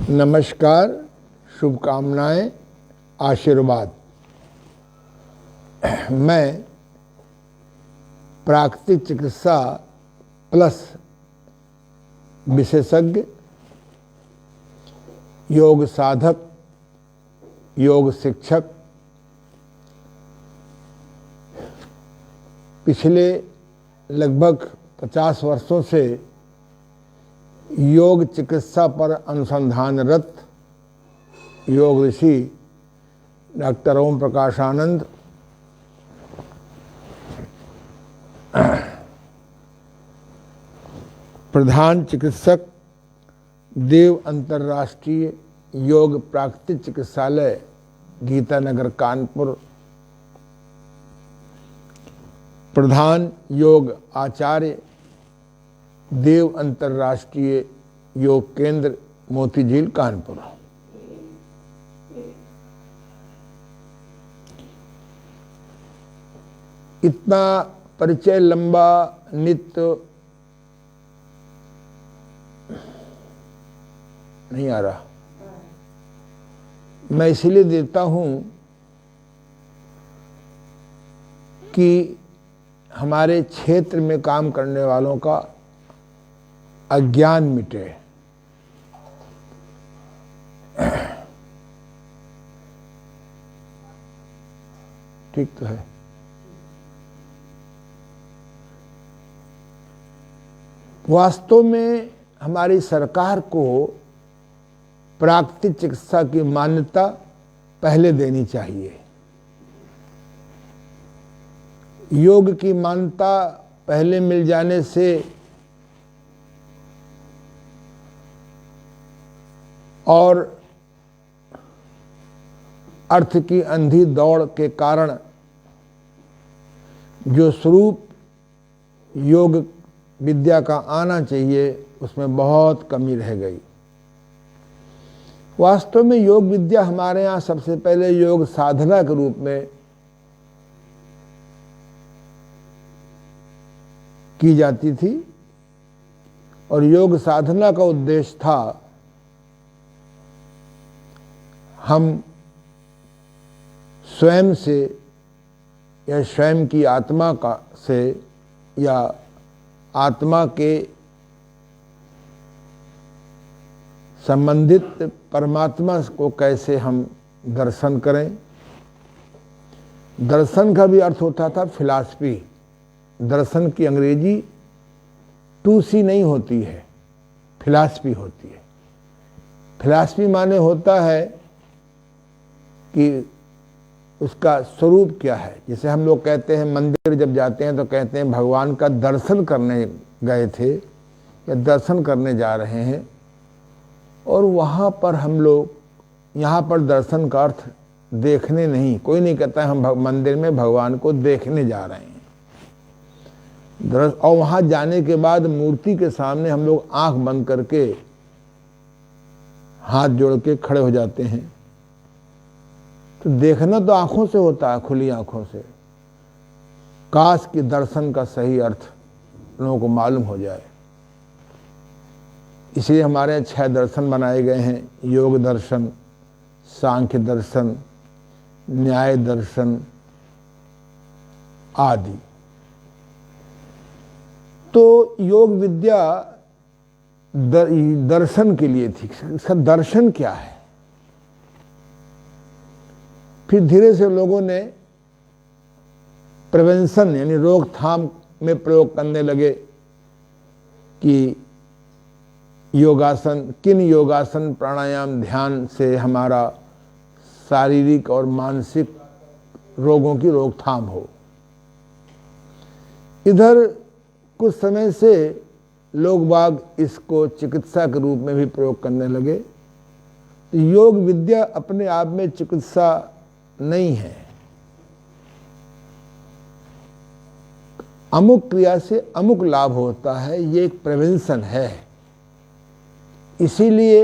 नमस्कार, शुभकामनाएं, आशीर्वाद। मैं प्राकृतिक चिकित्सा प्लस विशेषज्ञ, योग साधक, योग शिक्षक, पिछले लगभग 50 वर्षों से योग चिकित्सा पर अनुसंधानरत योग ऋषि डॉक्टर ओम प्रकाश आनंद प्रधान चिकित्सक, देव अंतर्राष्ट्रीय योग प्राकृतिक चिकित्सालय, गीतानगर, कानपुर, प्रधान योग आचार्य, देव अंतर्राष्ट्रीय योग केंद्र, मोती झील, कानपुर। इतना परिचय लंबा नित्य नहीं आ रहा। मैं इसलिए देता हूं कि हमारे क्षेत्र में काम करने वालों का अज्ञान मिटे। ठीक तो है। वास्तव में हमारी सरकार को प्राकृतिक चिकित्सा की मान्यता पहले देनी चाहिए। योग की मान्यता पहले मिल जाने से और अर्थ की अंधी दौड़ के कारण जो स्वरूप योग विद्या का आना चाहिए उसमें बहुत कमी रह गई। वास्तव में योग विद्या हमारे यहाँ सबसे पहले योग साधना के रूप में की जाती थी और योग साधना का उद्देश्य था हम स्वयं से या स्वयं की आत्मा का से या आत्मा के संबंधित परमात्मा को कैसे हम दर्शन करें। दर्शन का भी अर्थ होता था फिलॉसफी। दर्शन की अंग्रेजी टू सी नहीं होती है, फिलॉसफी होती है। फिलॉसफी माने होता है कि उसका स्वरूप क्या है। जैसे हम लोग कहते हैं मंदिर जब जाते हैं तो कहते हैं भगवान का दर्शन करने गए थे या दर्शन करने जा रहे हैं, और वहाँ पर हम लोग, यहाँ पर दर्शन का अर्थ देखने नहीं, कोई नहीं कहता है हम मंदिर में भगवान को देखने जा रहे हैं। और वहाँ जाने के बाद मूर्ति के सामने हम लोग आंख बंद करके हाथ जोड़ के खड़े हो जाते हैं। तो देखना तो आंखों से होता है, खुली आंखों से। काश कि दर्शन का सही अर्थ लोगों को मालूम हो जाए। इसलिए हमारे यहाँ 6 दर्शन बनाए गए हैं: योग दर्शन, सांख्य दर्शन, न्याय दर्शन आदि। तो योग विद्या दर्शन के लिए थी। इसका दर्शन क्या है? फिर धीरे से लोगों ने प्रिवेंशन यानी रोकथाम में प्रयोग करने लगे कि योगासन, किन योगासन, प्राणायाम, ध्यान से हमारा शारीरिक और मानसिक रोगों की रोकथाम हो। इधर कुछ समय से लोग बाग इसको चिकित्सा के रूप में भी प्रयोग करने लगे। योग विद्या अपने आप में चिकित्सा नहीं है। अमुक क्रिया से अमुक लाभ होता है, ये एक प्रिवेंशन है। इसीलिए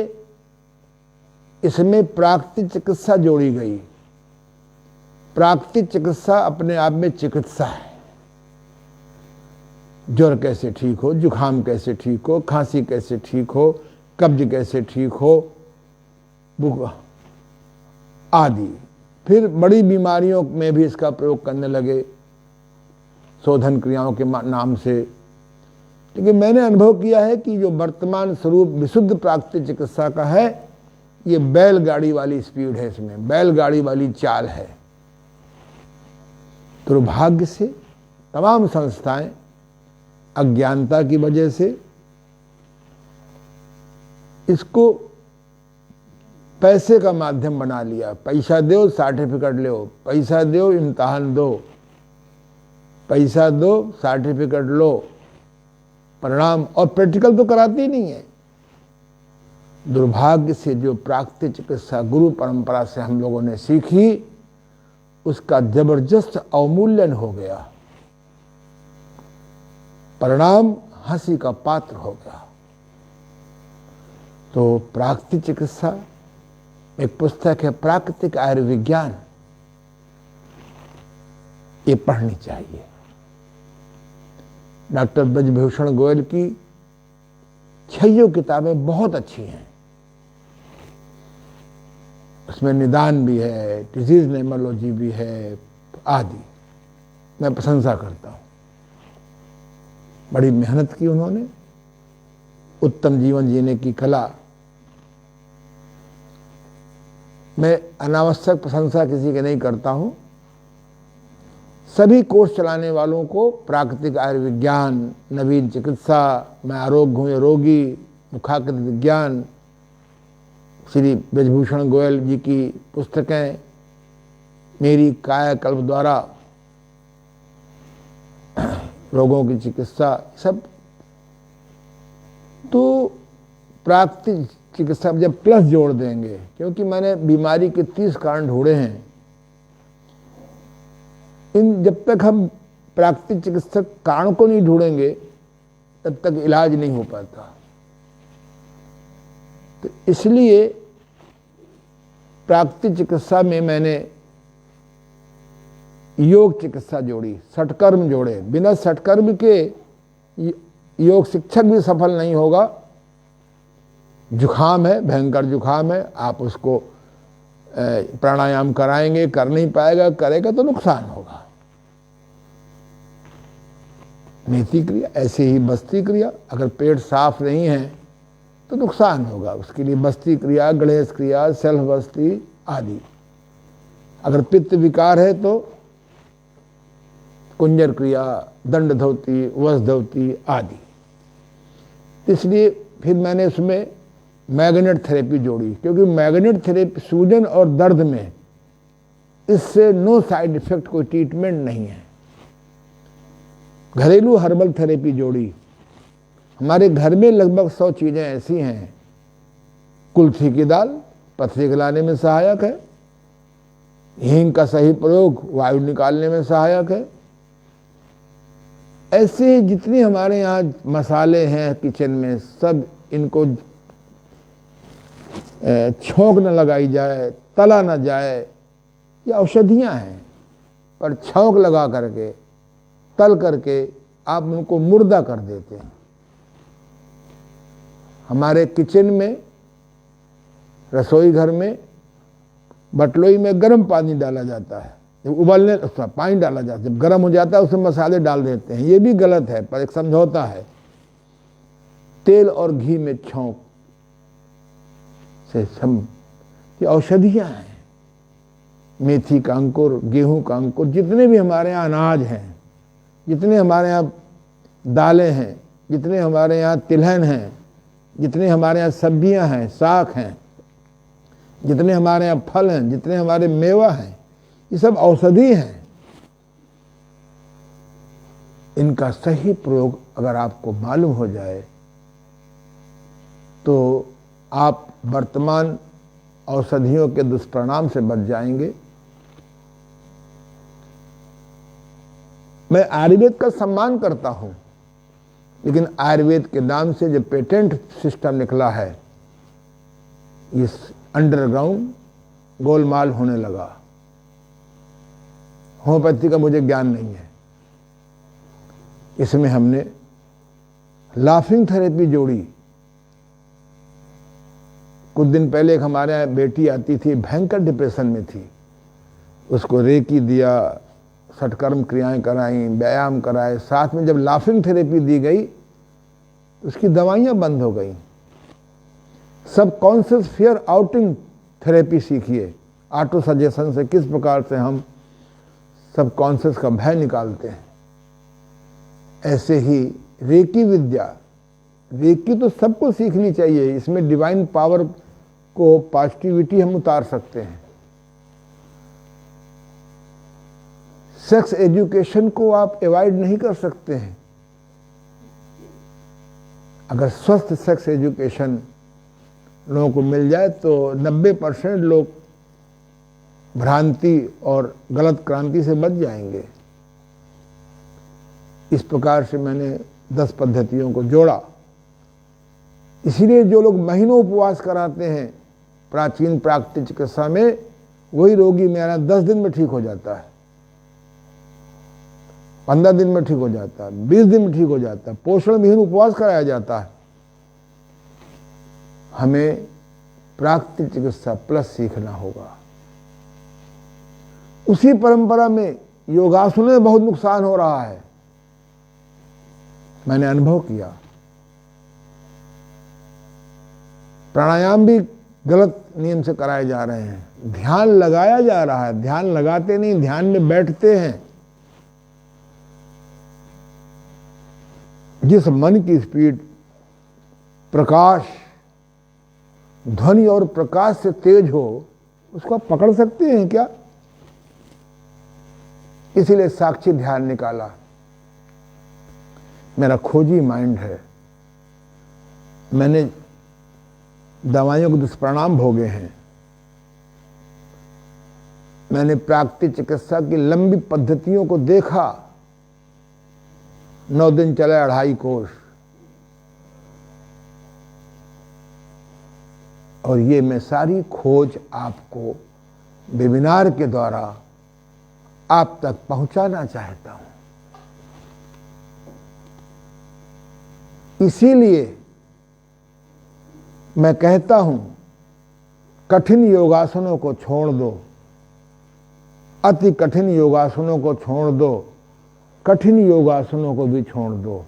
इसमें प्राकृतिक चिकित्सा जोड़ी गई। प्राकृतिक चिकित्सा अपने आप में चिकित्सा है। ज्वर कैसे ठीक हो, जुखाम कैसे ठीक हो, खांसी कैसे ठीक हो, कब्ज कैसे ठीक हो, बुक आदि। फिर बड़ी बीमारियों में भी इसका प्रयोग करने लगे शोधन क्रियाओं के नाम से। लेकिन मैंने अनुभव किया है कि जो वर्तमान स्वरूप विशुद्ध प्राकृतिक चिकित्सा का है, ये बैलगाड़ी वाली स्पीड है, इसमें बैलगाड़ी वाली चाल है। दुर्भाग्य से तमाम संस्थाएं अज्ञानता की वजह से इसको पैसे का माध्यम बना लिया। पैसा दो सर्टिफिकेट लो, पैसा दो इम्तहान दो, पैसा दो सर्टिफिकेट लो, परिणाम और प्रैक्टिकल तो कराते ही नहीं है। दुर्भाग्य से जो प्राकृतिक चिकित्सा गुरु परंपरा से हम लोगों ने सीखी, उसका जबरदस्त अवमूल्यन हो गया, परिणाम हंसी का पात्र हो गया। तो प्राकृतिक चिकित्सा, एक पुस्तक है प्राकृतिक आयुर्विज्ञान, ये पढ़नी चाहिए। डॉक्टर ब्रजभूषण गोयल की 6 किताबें बहुत अच्छी हैं। उसमें निदान भी है, डिजीज नेमोलॉजी भी है आदि। मैं प्रशंसा करता हूं, बड़ी मेहनत की उन्होंने, उत्तम जीवन जीने की कला। मैं अनावश्यक प्रशंसा किसी की नहीं करता हूं। सभी कोर्स चलाने वालों को प्राकृतिक आयुर्विज्ञान, नवीन चिकित्सा, मैं आरोग्य हूं रोगी, मुखाकृत विज्ञान, श्री ब्रजभूषण गोयल जी की पुस्तकें, मेरी कायाकल्प द्वारा रोगों की चिकित्सा, सब तो प्राकृतिक चिकित्सा जब प्लस जोड़ देंगे, क्योंकि मैंने बीमारी के 30 कारण ढूंढे हैं। इन जब तक हम प्राकृतिक चिकित्सक कारण को नहीं ढूंढेंगे, तब तक इलाज नहीं हो पाता। तो इसलिए प्राकृतिक चिकित्सा में मैंने योग चिकित्सा जोड़ी, षटकर्म जोड़े। बिना षटकर्म के योग शिक्षक भी सफल नहीं होगा। जुखाम है, भयंकर जुखाम है, आप उसको प्राणायाम कराएंगे, कर नहीं पाएगा, करेगा तो नुकसान होगा। नेति क्रिया, ऐसे ही बस्ती क्रिया, अगर पेट साफ नहीं है तो नुकसान होगा। उसके लिए बस्ती क्रिया, गणेश क्रिया, सेल्फ बस्ती आदि। अगर पित्त विकार है तो कुंजर क्रिया, दंड धोती, वश धोती आदि। इसलिए फिर मैंने उसमें मैग्नेट थेरेपी जोड़ी, क्योंकि मैग्नेट थेरेपी सूजन और दर्द में इससे नो साइड इफेक्ट, कोई ट्रीटमेंट नहीं है। घरेलू हर्बल थेरेपी जोड़ी। हमारे घर में लगभग 100 चीजें ऐसी हैं। कुल्थी की दाल पथरी गलाने में सहायक है, हींग का सही प्रयोग वायु निकालने में सहायक है। ऐसे जितनी हमारे यहाँ मसाले हैं किचन में, सब इनको छौंक न लगाई जाए, तला न जाए, ये औषधियां हैं, पर छौंक लगा करके, तल करके आप उनको मुर्दा कर देते हैं। हमारे किचन में, रसोई घर में बटलोई में गर्म पानी डाला जाता है, उबलने पानी डाला जाता है, जब गर्म हो जाता है उसमें मसाले डाल देते हैं। ये भी गलत है, पर एक समझौता है। तेल और घी में छौंक से सब ये औषधियां हैं। मेथी का अंकुर, गेहूं का अंकुर, जितने भी हमारे यहाँ अनाज हैं, जितने हमारे यहाँ दालें हैं, जितने हमारे यहाँ तिलहन हैं, जितने हमारे यहाँ सब्जियां हैं, साग हैं, जितने हमारे यहाँ फल हैं, जितने हमारे मेवा हैं, ये सब औषधि हैं। इनका सही प्रयोग अगर आपको मालूम हो जाए तो आप वर्तमान औषधियों के दुष्परिणाम से बच जाएंगे। मैं आयुर्वेद का सम्मान करता हूं, लेकिन आयुर्वेद के नाम से जो पेटेंट सिस्टम निकला है, इस अंडरग्राउंड गोलमाल होने लगा। होम्योपैथी का मुझे ज्ञान नहीं है। इसमें हमने लाफिंग थेरेपी जोड़ी, कुछ दिन पहले एक हमारे यहाँ बेटी आती थी, भयंकर डिप्रेशन में थी। उसको रेकी दिया, षटकर्म क्रियाएं कराई, व्यायाम कराए, साथ में जब लाफिंग थेरेपी दी गई तो उसकी दवाइयाँ बंद हो गई। सब कॉन्शियस फियर आउटिंग थेरेपी सीखिए, ऑटो सजेशन से किस प्रकार से हम सब कॉन्शियस का भय निकालते हैं। ऐसे ही रेकी विद्या, रेकी तो सबको सीखनी चाहिए, इसमें डिवाइन पावर को, पॉजिटिविटी हम उतार सकते हैं। सेक्स एजुकेशन को आप अवॉइड नहीं कर सकते हैं। अगर स्वस्थ सेक्स एजुकेशन लोगों को मिल जाए तो 90% लोग भ्रांति और गलत क्रांति से बच जाएंगे। इस प्रकार से मैंने 10 पद्धतियों को जोड़ा। इसीलिए जो लोग महीनों उपवास कराते हैं प्राचीन प्राकृतिक चिकित्सा में, वही रोगी मेरा 10 दिन में ठीक हो जाता है, 15 दिन में ठीक हो जाता है, 20 दिन में ठीक हो जाता है। पोषण विहीन उपवास कराया जाता है। हमें प्राकृतिक चिकित्सा प्लस सीखना होगा। उसी परंपरा में योगासनों में बहुत नुकसान हो रहा है, मैंने अनुभव किया। प्राणायाम भी गलत नियम से कराए जा रहे हैं। ध्यान लगाया जा रहा है, ध्यान लगाते नहीं, ध्यान में बैठते हैं। जिस मन की स्पीड प्रकाश, ध्वनि और प्रकाश से तेज हो, उसको आप पकड़ सकते हैं क्या? इसीलिए साक्षी ध्यान निकाला। मेरा खोजी माइंड है, मैंने दवाइयों के दुष्परिणाम भोगे हैं। मैंने प्राकृतिक चिकित्सा की लंबी पद्धतियों को देखा। 9 दिन चले 2.5 कोर्स, और ये मैं सारी खोज आपको वेबिनार के द्वारा आप तक पहुंचाना चाहता हूं। इसीलिए मैं कहता हूं, कठिन योगासनों को छोड़ दो, अति कठिन योगासनों को छोड़ दो, कठिन योगासनों को भी छोड़ दो।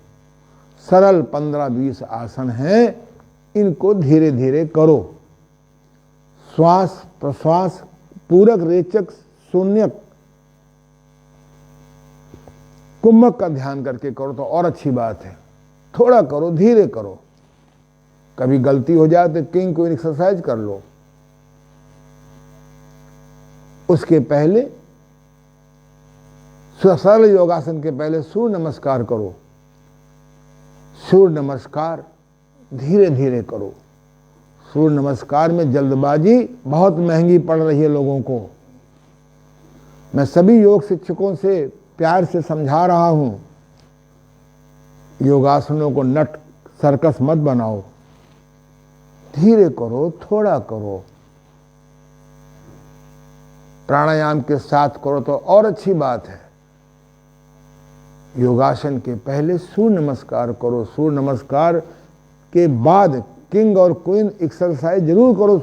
सरल 15-20 आसन हैं, इनको धीरे धीरे करो। श्वास प्रश्वास, पूरक, रेचक, शून्यक, कुंभक का ध्यान करके करो तो और अच्छी बात है। थोड़ा करो, धीरे करो। कभी गलती हो जाए तो किंग क्वीन एक्सरसाइज कर लो। उसके पहले सरल योगासन के पहले सूर्य नमस्कार करो। सूर्य नमस्कार धीरे धीरे करो। सूर्य नमस्कार में जल्दबाजी बहुत महंगी पड़ रही है लोगों को। मैं सभी योग शिक्षकों से प्यार से समझा रहा हूं, योगासनों को नट सर्कस मत बनाओ, धीरे करो, थोड़ा करो। प्राणायाम के साथ करो तो और अच्छी बात है। योगासन के पहले सूर्य नमस्कार करो, सूर्य नमस्कार के बाद किंग और क्वीन एक्सरसाइज जरूर करो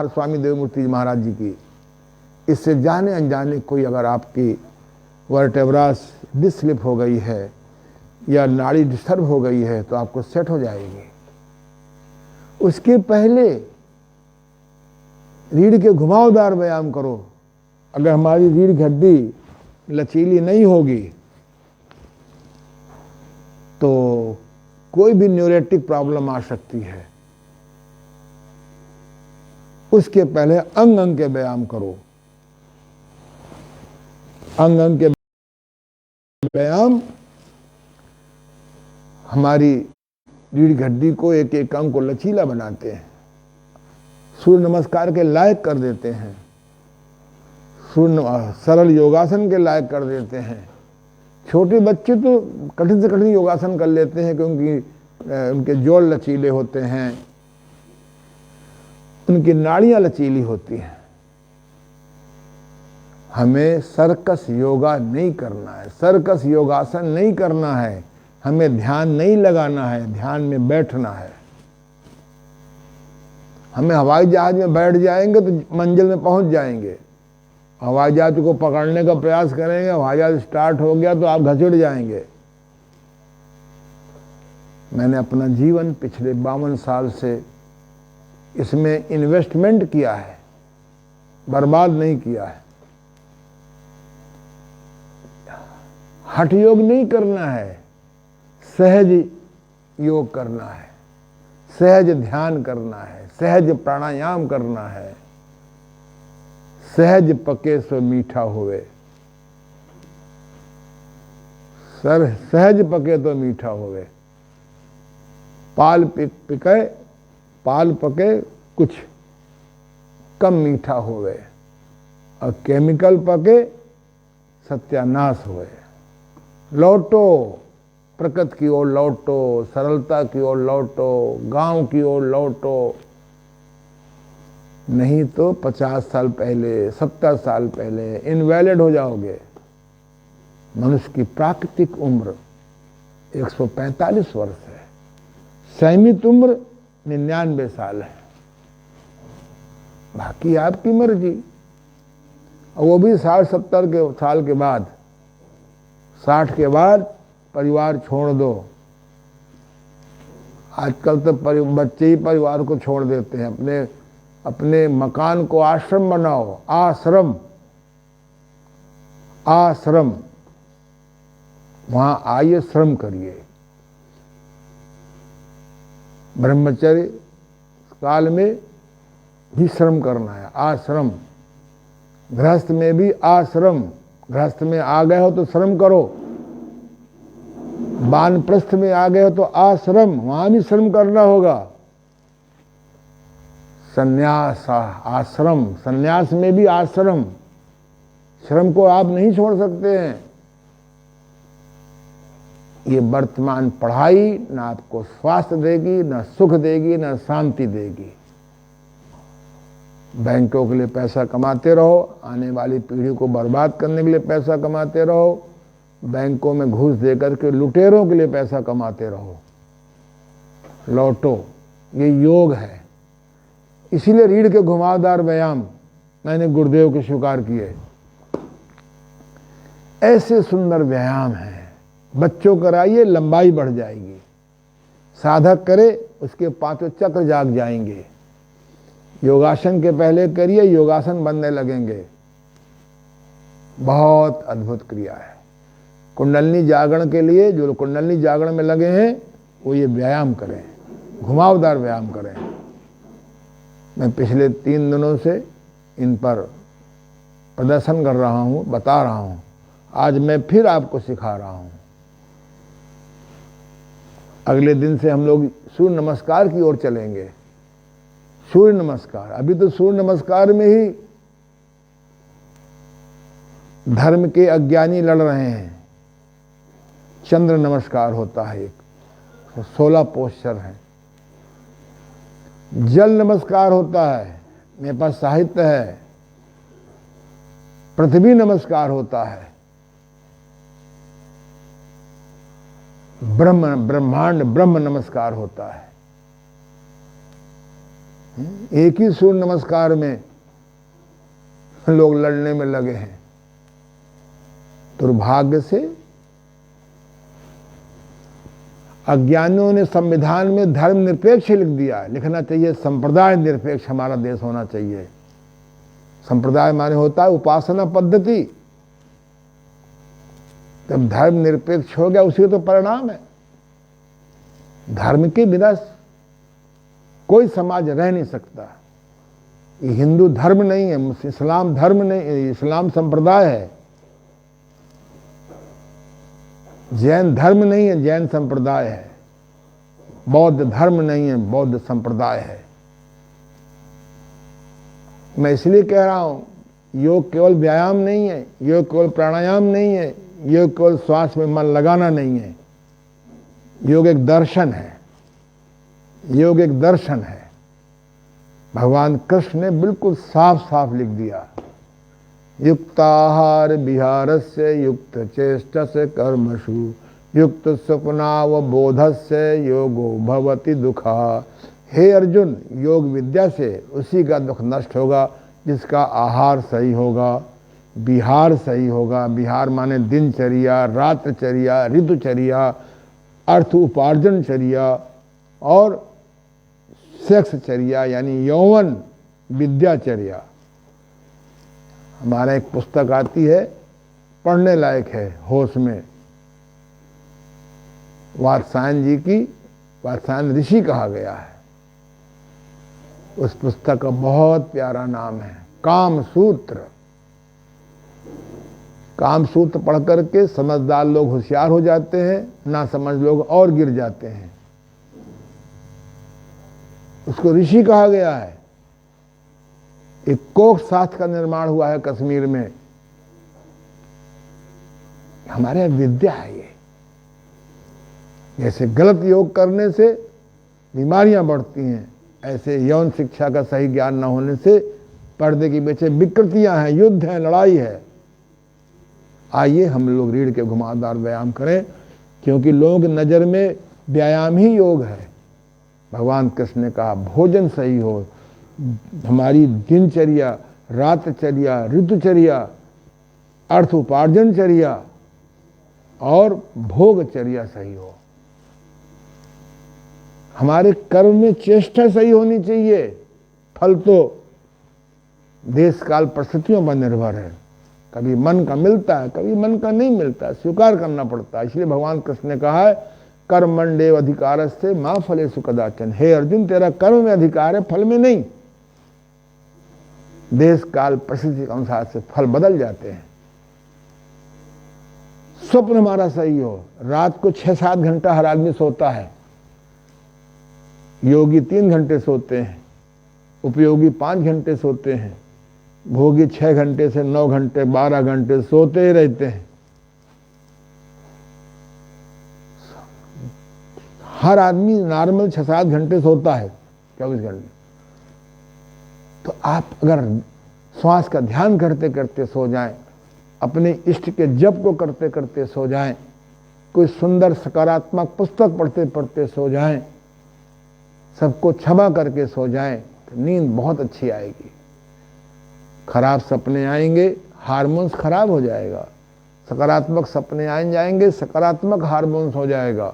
स्वामी देवमूर्ति महाराज जी की। इससे जाने अनजाने कोई अगर आपकी वर्टेब्रास डिस्लिप हो गई है या नाड़ी डिस्टर्ब हो गई है तो आपको सेट हो जाएगी। उसके पहले रीढ़ के घुमावदार व्यायाम करो। अगर हमारी रीढ़ की हड्डी लचीली नहीं होगी तो कोई भी न्यूरेटिक प्रॉब्लम आ सकती है। उसके पहले अंग अंग के व्यायाम करो। अंग अंग के व्यायाम हमारी रीढ़ की हड्डी को, एक एक अंग को लचीला बनाते हैं, सूर्य नमस्कार के लायक कर देते हैं, सरल योगासन के लायक कर देते हैं। छोटे बच्चे तो कठिन से कठिन योगासन कर लेते हैं क्योंकि उनके जोड़ लचीले होते हैं, उनकी नाड़ियां लचीली होती हैं। हमें सर्कस योगा नहीं करना है, सर्कस योगासन नहीं करना है, हमें ध्यान नहीं लगाना है, ध्यान में बैठना है। हमें हवाई जहाज में बैठ जाएंगे तो मंजिल में पहुंच जाएंगे। हवाई जहाज को पकड़ने का प्रयास करेंगे, हवाई जहाज स्टार्ट हो गया तो आप घसीट जाएंगे। मैंने अपना जीवन पिछले 52 साल से इसमें इन्वेस्टमेंट किया है, बर्बाद नहीं किया है। हठ योग नहीं करना है, सहज योग करना है, सहज ध्यान करना है, सहज प्राणायाम करना है। सहज पके सो मीठा होवे, सहज पके तो मीठा होवे। पाल पके कुछ कम मीठा होवे, और केमिकल पके सत्यानाश होवे। लौटो प्रकृति की ओर, लौटो सरलता की ओर, लौटो गांव की ओर लौटो। नहीं तो 50 साल पहले, 70 साल पहले इनवैलिड हो जाओगे। मनुष्य की प्राकृतिक उम्र 145 वर्ष है, सीमित उम्र 99 साल है। बाकी आपकी मर्जी। और वो भी 60-70 साल के बाद, 60 के बाद परिवार छोड़ दो। आजकल तो बच्चे ही परिवार को छोड़ देते हैं। अपने मकान को आश्रम बनाओ। आश्रम, आश्रम, वहां आइए, श्रम करिए। ब्रह्मचर्य काल में भी श्रम करना है, आश्रम। गृहस्थ में भी आश्रम। गृहस्थ में आ गए हो तो श्रम करो। वानप्रस्थ में आ गए हो तो आश्रम, वहां भी श्रम करना होगा। संन्यास, आश्रम, संन्यास में भी आश्रम। श्रम को आप नहीं छोड़ सकते हैं। ये वर्तमान पढ़ाई ना आपको स्वास्थ्य देगी, ना सुख देगी, ना शांति देगी। बैंकों के लिए पैसा कमाते रहो, आने वाली पीढ़ी को बर्बाद करने के लिए पैसा कमाते रहो, बैंकों में घूस देकर के लुटेरों के लिए पैसा कमाते रहो। लौटो, ये योग है। इसीलिए रीढ़ के घुमावदार व्यायाम मैंने गुरुदेव के स्वीकार किए। ऐसे सुंदर व्यायाम हैं, बच्चों कराइए, लंबाई बढ़ जाएगी। साधक करे, उसके पांचों चक्र जाग जाएंगे। योगासन के पहले करिए, योगासन बनने लगेंगे। बहुत अद्भुत क्रिया है। कुंडलनी जागरण के लिए जो कुंडलनी जागरण में लगे हैं वो ये व्यायाम करें, घुमावदार व्यायाम करें। मैं पिछले 3 दिनों से इन पर प्रदर्शन कर रहा हूं, बता रहा हूं। आज मैं फिर आपको सिखा रहा हूं। अगले दिन से हम लोग सूर्य नमस्कार की ओर चलेंगे। सूर्य नमस्कार, अभी तो सूर्य नमस्कार में ही धर्म के अज्ञानी लड़ रहे हैं। चंद्र नमस्कार होता है, एक 16 पोस्चर है। जल नमस्कार होता है, मेरे पास साहित्य है। पृथ्वी नमस्कार होता है। ब्रह्मांड ब्रह्म नमस्कार होता है। एक ही सूर्य नमस्कार में लोग लड़ने में लगे हैं। दुर्भाग्य से अज्ञानियों ने संविधान में धर्म निरपेक्ष लिख दिया। लिखना चाहिए संप्रदाय निरपेक्ष हमारा देश होना चाहिए। संप्रदाय माने होता है उपासना पद्धति। जब धर्म निरपेक्ष हो गया, उसी तो परिणाम है। धर्म के बिना कोई समाज रह नहीं सकता। ये हिंदू धर्म नहीं है, इस्लाम धर्म नहीं, इस्लाम संप्रदाय है। जैन धर्म नहीं है, जैन संप्रदाय है। बौद्ध धर्म नहीं है, बौद्ध संप्रदाय है। मैं इसलिए कह रहा हूं, योग केवल व्यायाम नहीं है, योग केवल प्राणायाम नहीं है, योग केवल श्वास में मन लगाना नहीं है। योग एक दर्शन है। योग एक दर्शन है। भगवान कृष्ण ने बिल्कुल साफ साफ लिख दिया, युक्ताहार विहारस्य युक्त चेष्टस्य कर्मसु युक्त स्वप्नावबोधस्य योगो भवति दुखा। हे अर्जुन, योग विद्या से उसी का दुख नष्ट होगा जिसका आहार सही होगा, विहार सही होगा। विहार माने दिनचर्या, रात्रचर्या, ऋतुचर्या, अर्थ उपार्जनचर्या और सेक्सचर्या यानी यौवन विद्याचर्या। हमारा एक पुस्तक आती है, पढ़ने लायक है, होश में, वात्सायन जी की, वात्सायन ऋषि कहा गया है। उस पुस्तक का बहुत प्यारा नाम है काम सूत्र। काम सूत्र पढ़ करके समझदार लोग होशियार हो जाते हैं, ना समझ लोग और गिर जाते हैं। उसको ऋषि कहा गया है। एक कोक शास्त्र का निर्माण हुआ है कश्मीर में। हमारे विद्या है ये। जैसे गलत योग करने से बीमारियां बढ़ती हैं, ऐसे यौन शिक्षा का सही ज्ञान न होने से पर्दे के पीछे विकृतियां हैं, युद्ध है, लड़ाई है। आइए हम लोग रीढ़ के घुमावदार व्यायाम करें, क्योंकि लोगों की नजर में व्यायाम ही योग है। भगवान कृष्ण ने कहा भोजन सही हो, हमारी दिनचर्या, रातचर्या, ऋतुचर्या, अर्थ उपार्जनचर्या और भोगचर्या सही हो। हमारे कर्म में चेष्टा सही होनी चाहिए। फल तो देश काल परिस्थितियों पर निर्भर है। कभी मन का मिलता है, कभी मन का नहीं मिलता, स्वीकार करना पड़ता है। इसलिए भगवान कृष्ण ने कहा है कर्मण्डेव अधिकारस्ते मां फलेषु कदाचन। हे अर्जुन, तेरा कर्म में अधिकार है, फल में नहीं। देश काल परिस्थिति के अनुसार से फल बदल जाते हैं। स्वप्न हमारा सही हो। रात को 6-7 घंटा हर आदमी सोता है। योगी 3 घंटे सोते हैं, उपयोगी 5 घंटे सोते हैं, भोगी 6 घंटे से 9 घंटे 12 घंटे सोते ही रहते हैं। हर आदमी नॉर्मल 6-7 घंटे सोता है 24 घंटे। तो आप अगर श्वास का ध्यान करते करते सो जाएं, अपने इष्ट के जप को करते करते सो जाएं, कोई सुंदर सकारात्मक पुस्तक पढ़ते पढ़ते सो जाएं, सबको क्षमा करके सो जाएं, तो नींद बहुत अच्छी आएगी। खराब सपने आएंगे, हार्मोन्स खराब हो जाएगा। सकारात्मक सपने आए जाएंगे, सकारात्मक हार्मोन्स हो जाएगा।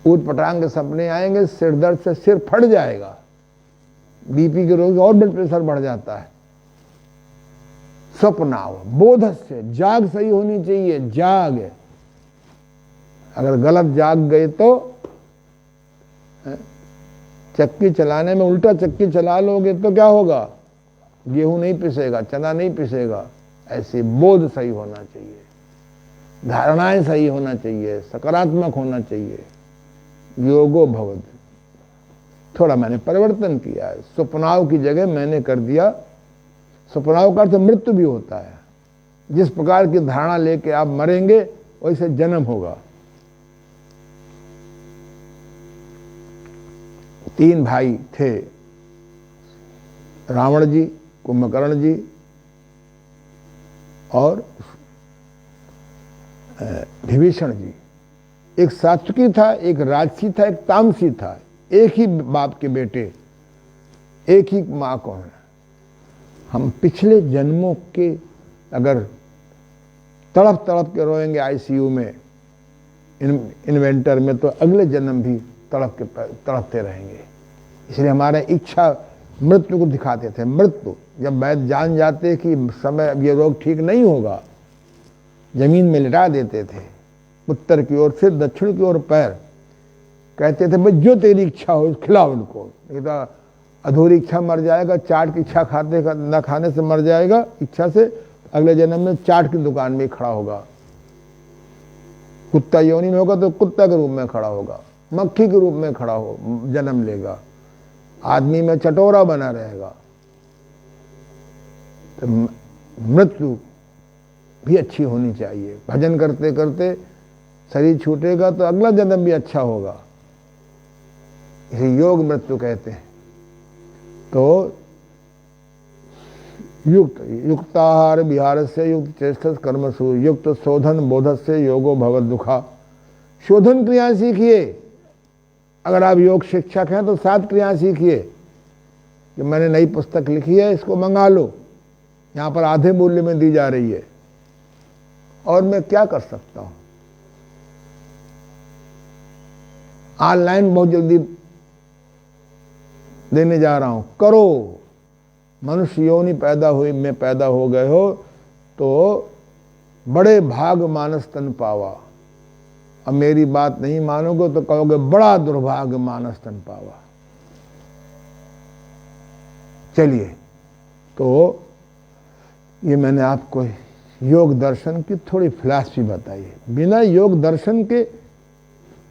ऊट पटांग के सपने आएंगे, सिर दर्द से सिर फट जाएगा, बीपी के रोग और ब्लड प्रेशर बढ़ जाता है। स्वप्नाव बोधस्य, जाग सही होनी चाहिए। जाग, अगर गलत जाग गए तो चक्की चलाने में उल्टा चक्की चला लोगे तो क्या होगा? गेहूं नहीं पिसेगा, चना नहीं पिसेगा। ऐसे बोध सही होना चाहिए, धारणाएं सही होना चाहिए, सकारात्मक होना चाहिए। योगो भवति। थोड़ा मैंने परिवर्तन किया है, स्वप्नाव की जगह मैंने कर दिया। स्वप्नाव का अर्थ मृत्यु भी होता है। जिस प्रकार की धारणा लेके आप मरेंगे वैसे जन्म होगा। 3 भाई थे, रावण जी, कुंभकर्ण जी और विभीषण जी। एक सात्विकी था, एक राजसी था, एक तामसी था। एक ही बाप के बेटे, एक ही माँ को है। हम पिछले जन्मों के अगर तड़प तड़प के रोएंगे आईसीयू में, इन्वेंटर में, तो अगले जन्म भी तड़पते रहेंगे। इसलिए हमारे इच्छा मृत्यु को दिखाते थे। मृत्यु जब वैद्य जान जाते कि समय अब ये रोग ठीक नहीं होगा, जमीन में लिटा देते थे, उत्तर की ओर सिर, दक्षिण की ओर पैर। कहते थे भाई जो तेरी इच्छा हो खिलाओ उनको, नहीं तो अधूरी इच्छा मर जाएगा। चाट की इच्छा न खाने से मर जाएगा इच्छा से, अगले जन्म में चाट की दुकान में खड़ा होगा। कुत्ता योनि में होगा तो कुत्ता के रूप में खड़ा होगा, मक्खी के रूप में खड़ा हो जन्म लेगा, आदमी में चटोरा बना रहेगा। तो मृत्यु भी अच्छी होनी चाहिए। भजन करते करते शरीर छूटेगा तो अगला जन्म भी अच्छा होगा। इसे योग मृत्यु कहते हैं। तो युक्ताहार विहार से युक्त चेष्ट कर्मसु युक्त शोधन बोध से योगो भगवत दुखा। शोधन क्रिया सीखिए, अगर आप योग शिक्षक हैं तो 7 क्रियाएं सीखिए कि मैंने नई पुस्तक लिखी है, इसको मंगा लो, यहाँ पर आधे मूल्य में दी जा रही है। और मैं क्या कर सकता हूं, ऑनलाइन बहुत जल्दी देने जा रहा हूं, करो। मनुष्य योनि पैदा हुई में पैदा हो गए हो तो बड़े भाग मानस तन पावा। अब मेरी बात नहीं मानोगे तो कहोगे बड़ा दुर्भाग्य मानस तन पावा। चलिए, तो ये मैंने आपको योग दर्शन की थोड़ी फिलॉसफी बताई है। बिना योग दर्शन के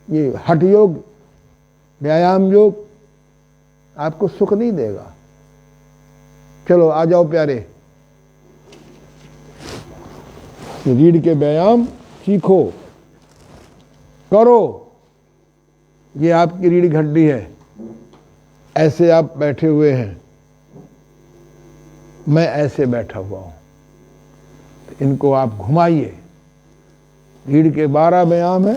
ये हठ योग, व्यायाम योग आपको सुख नहीं देगा। चलो आ जाओ प्यारे, रीढ़ के व्यायाम सीखो, करो। ये आपकी रीढ़ की हड्डी है, ऐसे आप बैठे हुए हैं, मैं ऐसे बैठा हुआ हूं, इनको आप घुमाइए। रीढ़ के 12 व्यायाम है,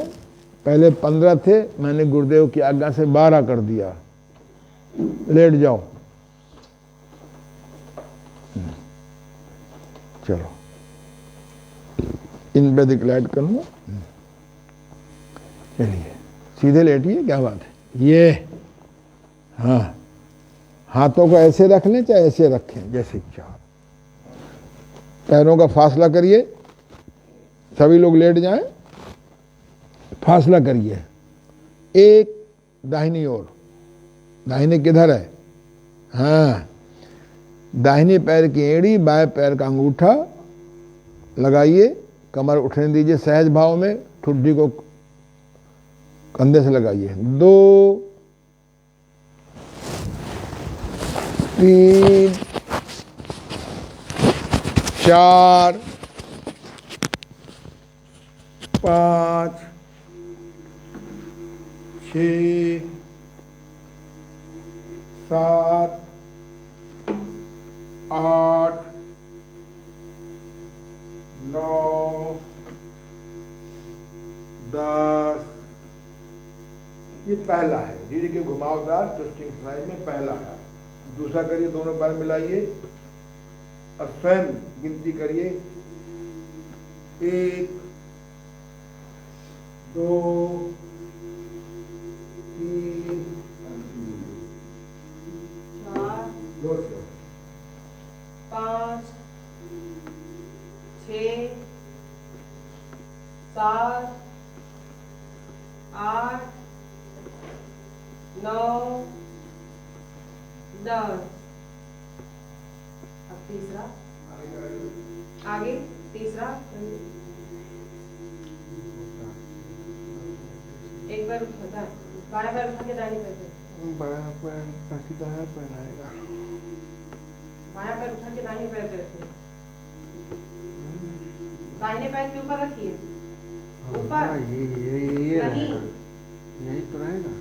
पहले 15 थे, मैंने गुरुदेव की आज्ञा से 12 कर दिया। लेट जाओ, चलो इन पे डिक्लेयर कर लो। चलिए सीधे लेटिए, क्या बात है। ये हाँ, हाथों को ऐसे रख लें चाहे ऐसे रखें, जैसे इच्छा। पैरों का फासला करिए, सभी लोग लेट जाएं, फासला करिए। एक दाहिनी ओर, दाहिने किधर है, हाँ, दाहिने पैर की एड़ी, बाएं पैर का अंगूठा लगाइए, कमर उठने दीजिए सहज भाव में, ठुड्डी को कंधे से लगाइए। 2 3 4 5 6 7 8 9 10। ये पहला है, रीढ़ के घुमावदार ट्विस्टिंग एक्सरसाइज में पहला है। दूसरा करिए, दोनों पैर मिलाइए और स्वयं गिनती करिए। 1 2 3 4 5 6 7 8 9 10। अब तीसरा, आगे तीसरा, एक बार उठाता है, बाएं पैर उठा के दाहिने पैर पे, बाएं पैर उठा के दाहिने पैर आएगा, बाएं पैर उठा के दाहिने पैर पे रखिए, दाहिने पैर के ऊपर रखिए, ऊपर ये नहीं, यही तो रहेगा,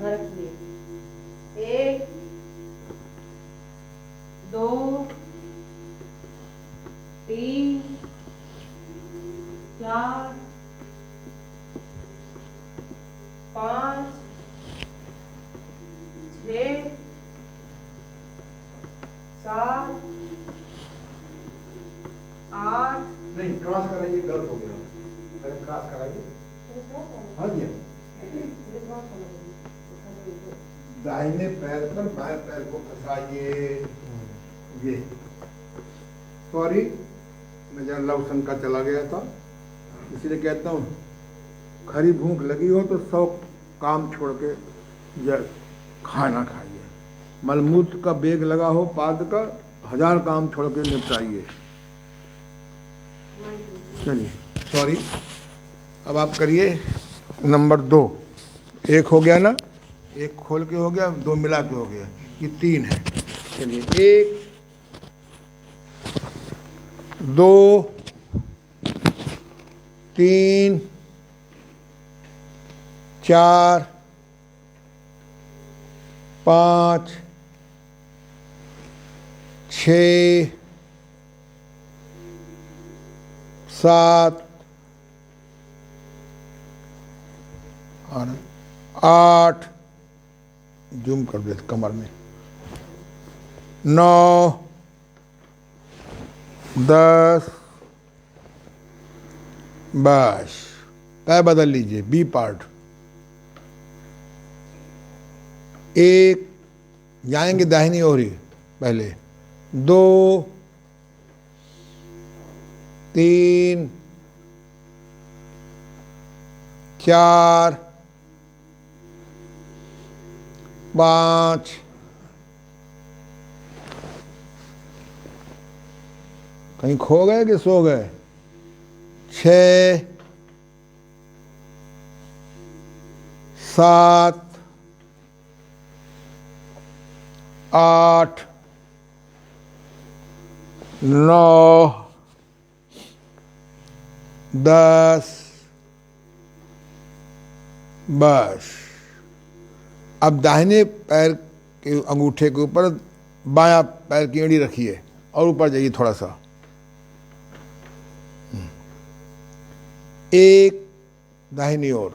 रखिए। 1 2 3 4 5 6 7 8। नहीं, क्रॉस कराइए, गलत हो गया, पहले क्रॉस कराइए। हाँ जी, दाहिने पैर पर बाएं पैर को फंसाइए। ये सॉरी, मैं जरा लव शंका चला गया था, इसलिए कहता हूँ खरी भूख लगी हो तो 100 काम छोड़ के खाना खाइए। मलमूत्र का बेग लगा हो पाद का, 1000 काम छोड़ के निपटाइए। चलिए, सॉरी, अब आप करिए नंबर 2। 1 हो गया ना, 1 खोल के हो गया, 2 मिला के हो गया, ये 3 है। चलिए 1 2 3 4 5 6 7 और 8, जूम कर दे कमर में, 9, 10, बस। पैर बदल लीजिए, बी पार्ट। 1, जाएंगे दाहिनी ओर ही पहले, 2, 3, 4, 5, कहीं खो गए कि सो गए, 6, 7, 8, 9, 10, बस। अब दाहिने पैर के अंगूठे के ऊपर बायां पैर की एड़ी रखिए और ऊपर जाइए थोड़ा सा। 1 दाहिनी ओर,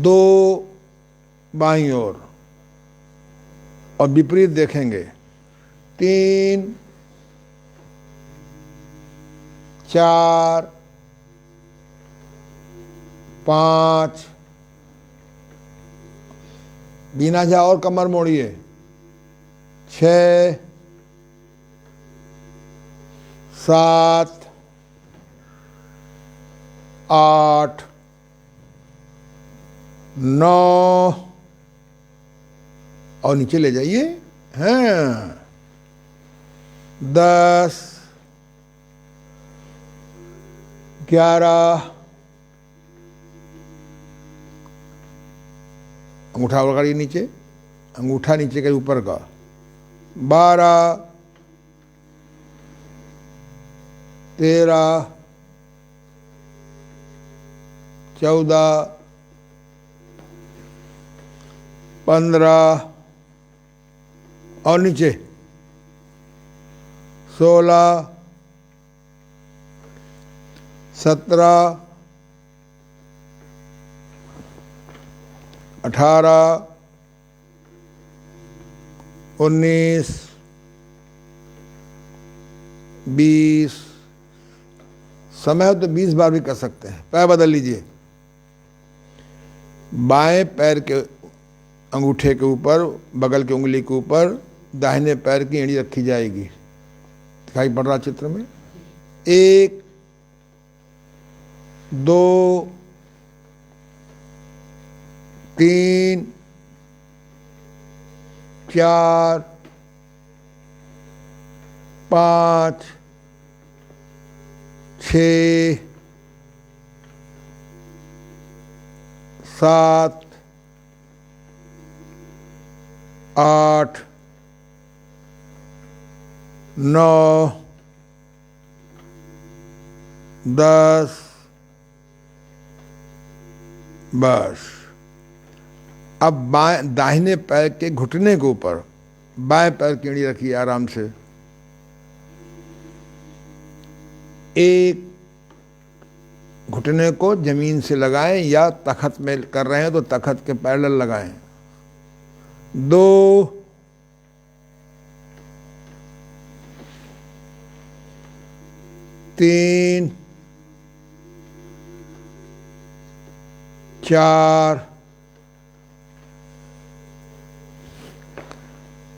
2 बाईं ओर, और विपरीत देखेंगे, 3, 4, 5, बिना जा और कमर मोड़िए, 6, 7, 8, 9, और नीचे ले जाइए, हैं, 10, 11, अंगूठा लगाइए नीचे, अंगूठा नीचे के ऊपर का, 12, 13, 14, 15, और नीचे 16, 17, 18, 19, 20, समय हो तो 20 बार भी कर सकते हैं। पैर बदल लीजिए, बाएं पैर के अंगूठे के ऊपर, बगल की उंगली के ऊपर दाहिने पैर की एड़ी रखी जाएगी। दिखाई पड़ रहा चित्र में? 1, 2, 3, 4, 5, 6, 7, 8, 9, 10, बस। अब बाएं दाहिने पैर के घुटने के ऊपर बाएं पैर की एड़ी रखिए आराम से। 1, घुटने को जमीन से लगाएं या तखत में कर रहे हैं तो तखत के पैरेलल लगाएं। 2, 3, 4,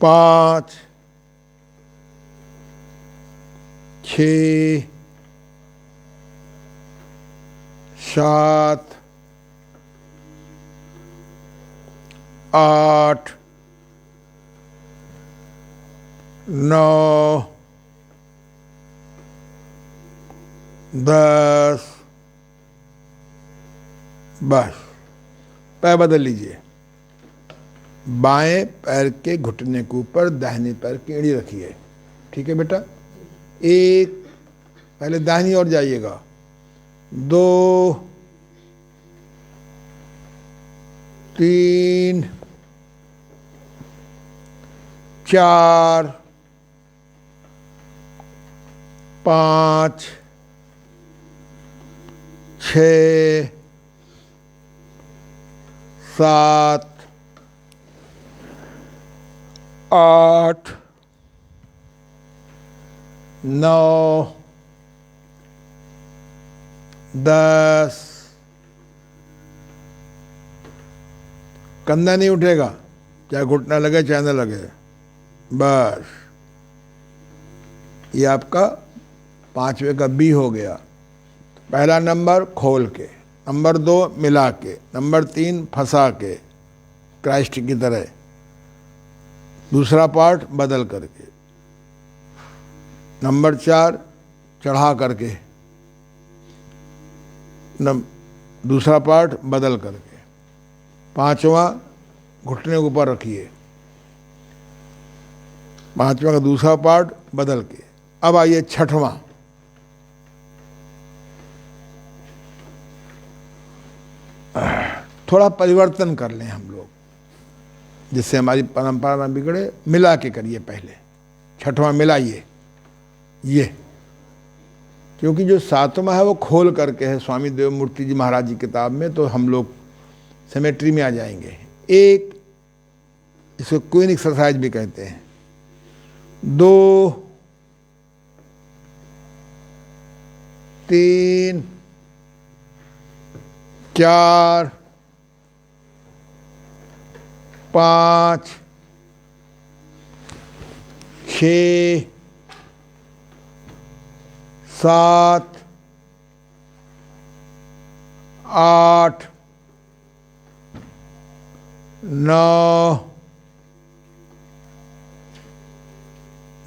5, 6, 7, 8, 9, 10, बस। पैर बदल लीजिए, बाएं पैर के घुटने के ऊपर दाहिने पैर की एड़ी रखिए। ठीक है बेटा? 1, पहले दाहिनी ओर जाइएगा, 2, 3, 4, 5, 6, 7, 8, 9, 10। कंधा नहीं उठेगा, चाहे घुटना लगे चाहे न लगे। बस ये आपका 5वें का बी हो गया। पहला नंबर खोल के, नंबर 2 मिला के, नंबर 3 फंसा के क्राइस्ट की तरह, दूसरा पार्ट बदल करके, नंबर 4 चढ़ा करके, दूसरा पार्ट बदल करके, 5वां घुटने के ऊपर रखिए, 5वां का दूसरा पार्ट बदल के। अब आइए 6वां, थोड़ा परिवर्तन कर लें हम लोग, जिससे हमारी परंपरा ना बिगड़े। मिला के करिए पहले, 6वां मिलाइए ये, क्योंकि जो 7वां है वो खोल करके है स्वामी देवमूर्ति जी महाराज जी किताब में, तो हम लोग सिमेट्री में आ जाएंगे। एक, इसको क्वीन एक्सरसाइज भी कहते हैं। 2, 3, 4, 5, 6, 7, 8, 9,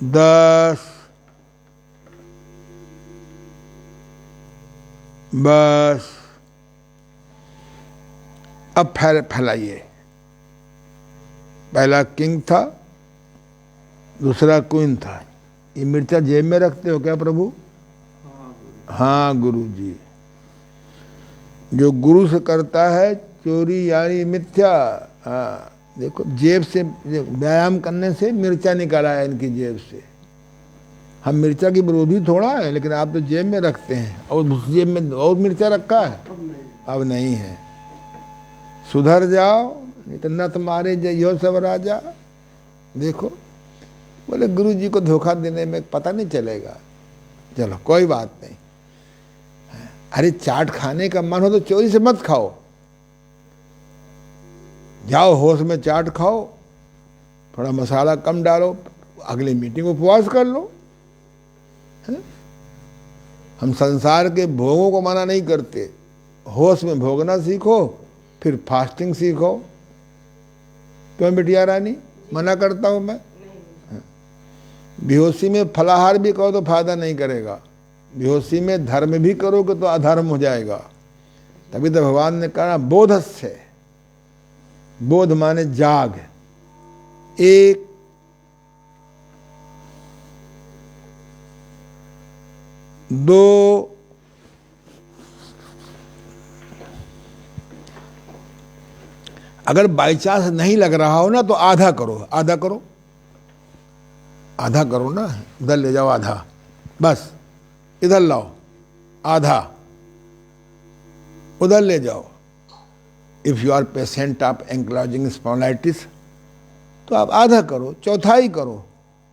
10। बस अब फैलाइए। पहला किंग था, दूसरा क्वीन था। ये मिर्चा जेब में रखते हो क्या प्रभु? हाँ गुरु जी। जो गुरु से करता है चोरी यानी मिथ्या। हाँ देखो, जेब से व्यायाम करने से मिर्चा निकाला है इनकी जेब से। हम मिर्चा की विरोधी थोड़ा है, लेकिन आप तो जेब में रखते हैं, और उस जेब में और मिर्चा रखा है। अब नहीं है, सुधर जाओ, नहीं तो नथ मारे जइयो सब राजा। देखो, बोले गुरु जी को धोखा देने में पता नहीं चलेगा। चलो कोई बात नहीं। अरे चाट खाने का मन हो तो चोरी से मत खाओ, जाओ होश में चाट खाओ, थोड़ा मसाला कम डालो, अगली मीटिंग उपवास कर लो। हम संसार के भोगों को मना नहीं करते, होश में भोगना सीखो, फिर फास्टिंग सीखो। क्यों बिटिया रानी, मना करता हूं मैं? बेहोशी में फलाहार भी करो तो फायदा नहीं करेगा, बेहोशी में धर्म भी करोगे तो अधर्म हो जाएगा। तभी तो भगवान ने कहा बोधस्य, बोध माने जाग। 1, 2, अगर बाई चांस नहीं लग रहा हो ना तो आधा करो, आधा करो, आधा करो ना, इधर ले जाओ आधा, बस इधर लाओ आधा, उधर ले जाओ। If you are patient of ankylosing spondylitis तो आप आधा करो, चौथाई करो,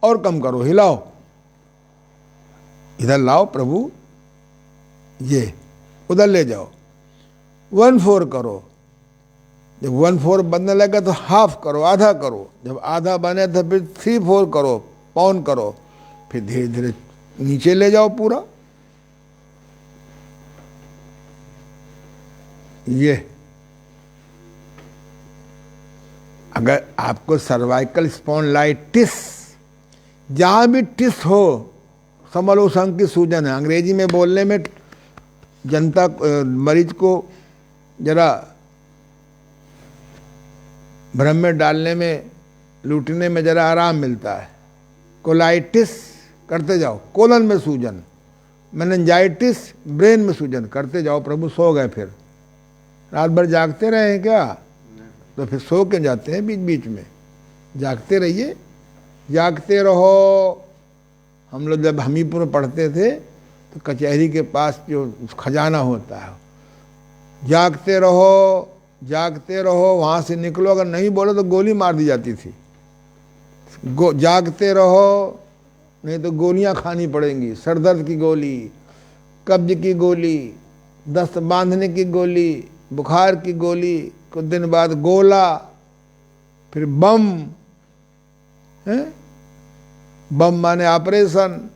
और कम करो, हिलाओ, इधर लाओ प्रभु, ये उधर ले जाओ। 1/4 करो, जब 1/4 बनने लगे तो हाफ करो, आधा करो, जब आधा बने तो फिर 3/4 करो, पौन करो, फिर धीरे धीरे नीचे ले जाओ पूरा। ये अगर आपको सर्वाइकल स्पॉन्डिलाइटिस, जहां भी टिस हो, समझ लो संघ की सूजन है। अंग्रेजी में बोलने में जनता मरीज को जरा भ्रम में डालने में, लूटने में जरा आराम मिलता है। कोलाइटिस करते जाओ, कोलन में सूजन, मेनिंजाइटिस ब्रेन में सूजन, करते जाओ प्रभु। सो गए फिर? रात भर जागते रहे क्या? तो फिर सो के जाते हैं बीच बीच में? जागते रहिए, जागते रहो। हम लोग जब हमीरपुर में पढ़ते थे तो कचहरी के पास जो खजाना होता है, जागते रहो, जागते रहो, वहां से निकलो, अगर नहीं बोले तो गोली मार दी जाती थी। जागते रहो, नहीं तो गोलियां खानी पड़ेंगी, सरदर्द की गोली, कब्ज की गोली, दस्त बांधने की गोली, बुखार की गोली, कुछ दिन बाद गोला, फिर बम है, बम माने ऑपरेशन।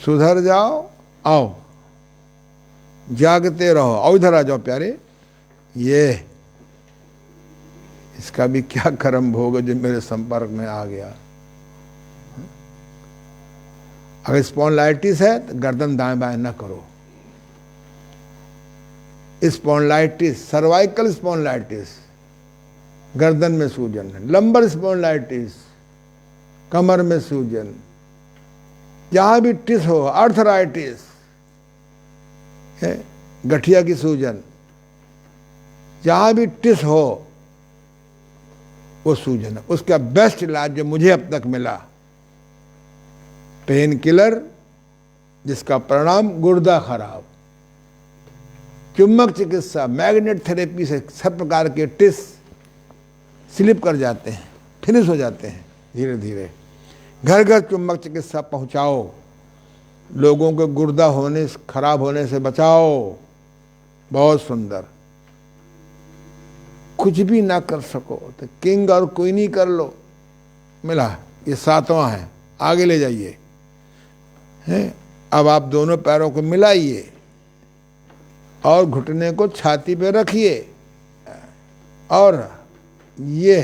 सुधर जाओ, आओ, जागते रहो, आओ इधर आ जाओ प्यारे, ये इसका भी क्या कर्म भोग जो मेरे संपर्क में आ गया। अगर स्पॉन्डिलाइटिस है तो गर्दन दाएं बाएं न करो। स्पॉन्डिलाइटिस, सर्वाइकल स्पॉन्डिलाइटिस, गर्दन में सूजन, लंबर स्पॉन्डिलाइटिस, कमर में सूजन, जहां भी टिस हो, आर्थराइटिस, गठिया की सूजन, जहां भी टिस हो वो सूजन है। उसका बेस्ट इलाज जो मुझे अब तक मिला, पेन किलर, जिसका परिणाम गुर्दा खराब, चुंबक चिकित्सा, मैग्नेट थेरेपी से सब प्रकार के टिस स्लिप कर जाते हैं, फिनिश हो जाते हैं धीरे धीरे। घर घर चुंबक चिकित्सा पहुंचाओ, लोगों के गुर्दा होने खराब होने से बचाओ। बहुत सुंदर। कुछ भी ना कर सको तो किंग और क्वीन ही कर लो, मिला, ये सातवां है, आगे ले जाइए। हैं, अब आप दोनों पैरों को मिलाइए और घुटने को छाती पे रखिए, और ये,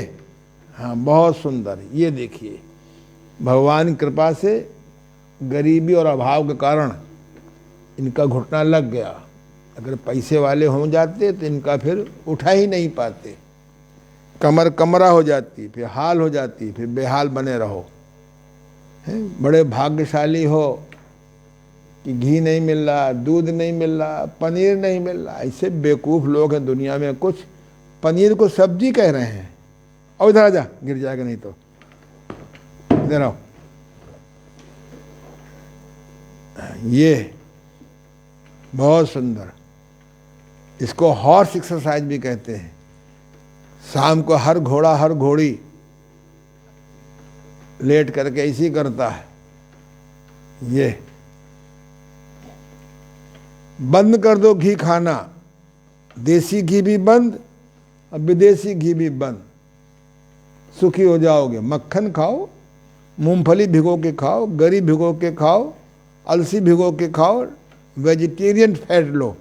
हाँ बहुत सुंदर, ये देखिए, भगवान की कृपा से गरीबी और अभाव के कारण इनका घुटना लग गया। अगर पैसे वाले हो जाते तो इनका फिर उठा ही नहीं पाते, कमर कमरा हो जाती, फिर हाल हो जाती, फिर बेहाल बने रहो। बड़े भाग्यशाली हो कि घी नहीं मिल रहा, दूध नहीं मिल रहा, पनीर नहीं मिल रहा। ऐसे बेवकूफ़ लोग हैं दुनिया में, कुछ पनीर को सब्जी कह रहे हैं। और इधर आ जा, गिर जाएगा नहीं तो, इधर आओ। ये बहुत सुंदर, इसको हॉर्स एक्सरसाइज भी कहते हैं। शाम को हर घोड़ा हर घोड़ी लेट करके ऐसी करता है। ये बंद कर दो घी खाना, देसी घी भी बंद और विदेशी घी भी बंद, सुखी हो जाओगे। मक्खन खाओ, मूंगफली भिगो के खाओ, गरी भिगो के खाओ, अलसी भिगो के खाओ, वेजिटेरियन फैट लो।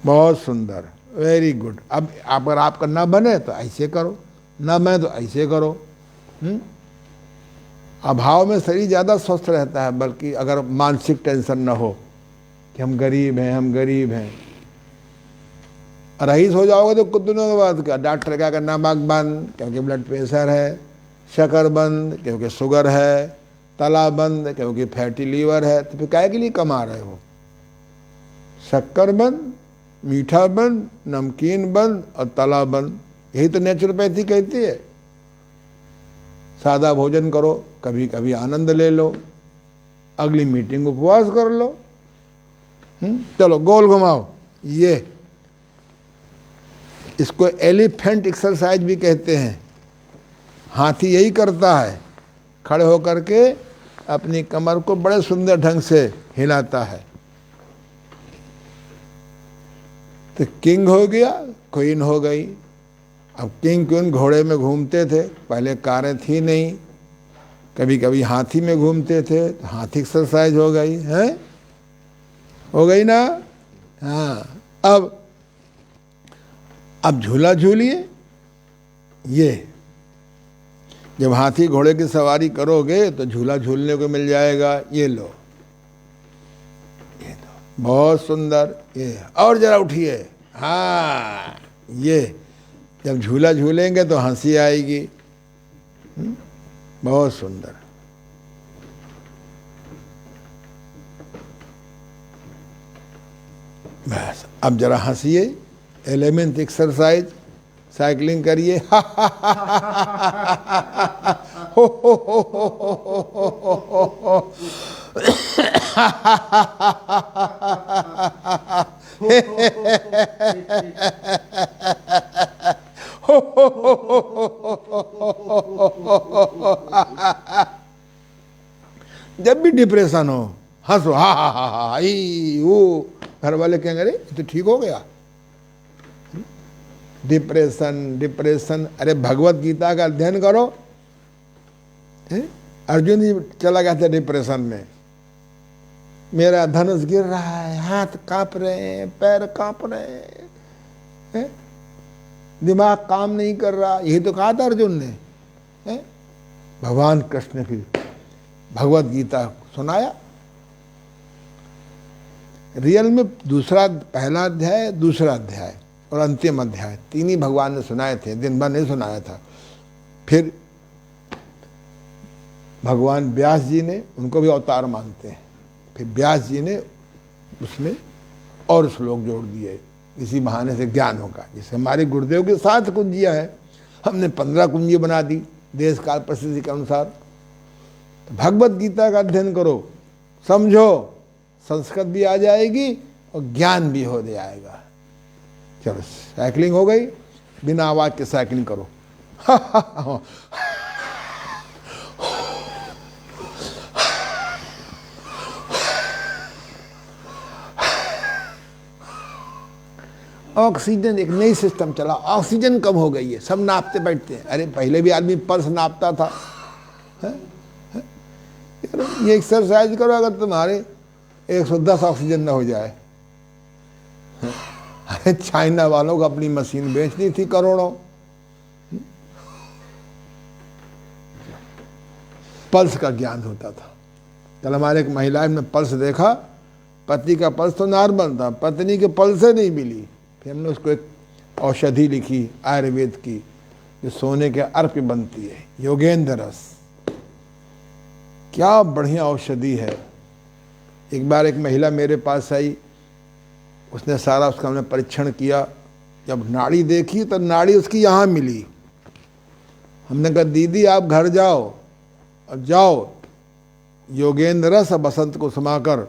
बहुत सुंदर, वेरी गुड। अब अगर आपका ना बने तो ऐसे करो, ना बने तो ऐसे करो। अभाव में शरीर ज़्यादा स्वस्थ रहता है, बल्कि अगर मानसिक टेंशन ना हो कि हम गरीब हैं, हम गरीब हैं। रईस हो जाओगे तो कुछ दिनों के बाद क्या डॉक्टर क्या करना, नमक बंद क्योंकि ब्लड प्रेशर है, शक्कर बंद क्योंकि शुगर है, तला बंद क्योंकि फैटी लीवर है। तो फिर काय के लिए कमा रहे हो? शक्कर बंद, मीठा बंद, नमकीन बंद और तला बंद, यही तो नेचुरोपैथी कहती है। सादा भोजन करो, कभी कभी आनंद ले लो, अगली मीटिंग उपवास कर लो। चलो गोल घुमाओ। ये इसको एलिफेंट एक्सरसाइज भी कहते हैं। हाथी यही करता है, खड़े होकर के अपनी कमर को बड़े सुंदर ढंग से हिलाता है। तो किंग हो गया, क्वीन हो गई। अब किंग क्वीन घोड़े में घूमते थे, पहले कारें थी नहीं, कभी कभी हाथी में घूमते थे, तो हाथी एक्सरसाइज हो गई है, हो गई ना। हाँ, अब झूला झूलिए। ये जब हाथी घोड़े की सवारी करोगे तो झूला झूलने को मिल जाएगा। ये लो, ये तो बहुत सुंदर। ये और जरा उठिए। हाँ, ये जब झूला झूलेंगे तो हंसी आएगी। बहुत सुंदर। बस अब जरा हंसिए। 11th एक्सरसाइज, साइकिलिंग करिए। जब भी डिप्रेशन हो हंसो, हा हा हा हा, वो घर वाले कहेंगे अरे तो ठीक हो गया। डिप्रेशन डिप्रेशन, अरे भगवत गीता का अध्ययन करो। अर्जुन जी चला गया था डिप्रेशन में, मेरा धनुष गिर रहा है, हाथ कांप रहे हैं, पैर कांप रहे हैं, दिमाग काम नहीं कर रहा, यही तो कहा था अर्जुन ने। भगवान कृष्ण ने फिर भगवत गीता सुनाया। रियल में दूसरा, पहला अध्याय, दूसरा अध्याय और अंतिम अध्याय, तीन ही भगवान ने सुनाए थे, दिन भर नहीं सुनाया था। फिर भगवान व्यास जी ने, उनको भी अवतार मानते हैं, फिर व्यास जी ने उसमें और श्लोक जोड़ दिए, इसी बहाने से ज्ञान होगा। जैसे हमारे गुरुदेव के 7 कुंजियाँ हैं, हमने 15 कुंजी बना दी देश काल परिस्थिति के अनुसार। तो भगवत गीता का अध्ययन करो, समझो, संस्कृत भी आ जाएगी और ज्ञान भी हो जाएगा। चलो साइकिलिंग हो गई, बिना आवाज के साइकिलिंग करो। ऑक्सीजन, एक नई सिस्टम चला, ऑक्सीजन कम हो गई है, सब नापते बैठते हैं। अरे पहले भी आदमी पल्स नापता था। ये एक्सरसाइज करो, अगर तुम्हारे 110 ऑक्सीजन न हो जाए। अरे चाइना वालों को अपनी मशीन बेचनी थी करोड़ों। पल्स का ज्ञान होता था। कल हमारे एक महिला ने पल्स देखा, पति का पल्स तो नॉर्मल था, पत्नी के पल्स से नहीं मिली। फिर हमने उसको एक औषधि लिखी आयुर्वेद की, जो सोने के अर्क बनती है, योगेंद्र रस। क्या बढ़िया औषधि है। एक बार एक महिला मेरे पास आई, उसने सारा उसका हमने परीक्षण किया, जब नाड़ी देखी तो नाड़ी उसकी यहाँ मिली। हमने कहा दीदी आप घर जाओ, अब जाओ योगेंद्र रस बसंत को समाकर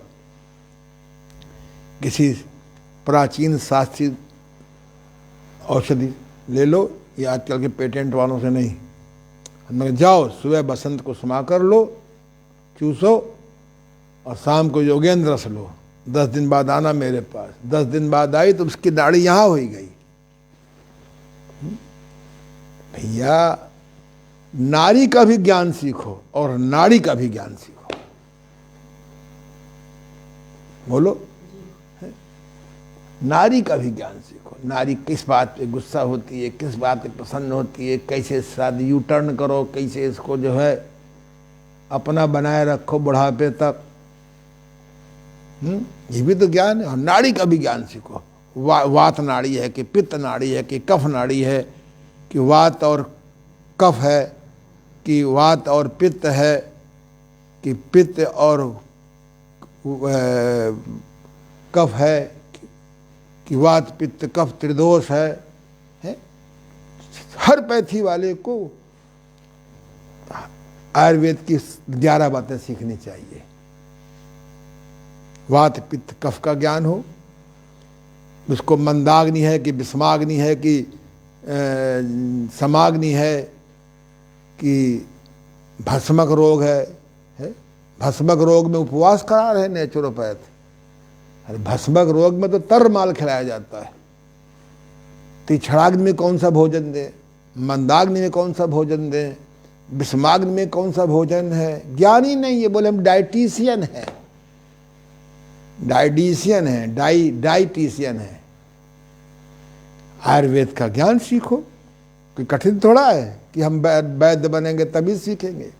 किसी प्राचीन शास्त्रीय औषधि ले लो, ये आजकल के पेटेंट वालों से नहीं। हमने कहा जाओ सुबह बसंत को समा कर लो, चूसो, और शाम को योगेंद्र रस लो, 10 दिन बाद आना मेरे पास। 10 दिन बाद आई तो उसकी दाढ़ी यहां हो गई। भैया नारी का भी ज्ञान सीखो और नाड़ी का भी ज्ञान सीखो। बोलो, नारी का भी ज्ञान सीखो। नारी किस बात पे गुस्सा होती है, किस बात पे प्रसन्न होती है, कैसे शादी यू टर्न करो, कैसे इसको जो है अपना बनाए रखो बुढ़ापे तक। ये भी तो ज्ञान है। और नाड़ी का भी ज्ञान सीखो। वात नाड़ी है कि पित्त नाड़ी है कि कफ नाड़ी है, कि वात और कफ है, कि वात और पित्त है, कि पित्त और कफ है, कि वात पित्त कफ त्रिदोष है? हर पैथी वाले को आयुर्वेद की 11 बातें सीखनी चाहिए। वात पित्त कफ का ज्ञान हो, उसको मंदाग्नि है कि विषमाग्नि है कि समाग्नि है कि भस्मक रोग है? भस्मक रोग में उपवास करा रहे नेचुरोपैथ। अरे भस्मक रोग में तो तर माल खिलाया जाता है। तीक्षणाग्नि में कौन सा भोजन दें, मंदाग्नि में कौन सा भोजन दें, विषमाग्नि में कौन सा भोजन है? ज्ञान ही नहीं है। बोले हम डाइटिशियन है, डाइटिशियन है, डाइटिशियन है। आयुर्वेद का ज्ञान सीखो, कोई कठिन थोड़ा है कि हम वैद्य बनेंगे तभी सीखेंगे।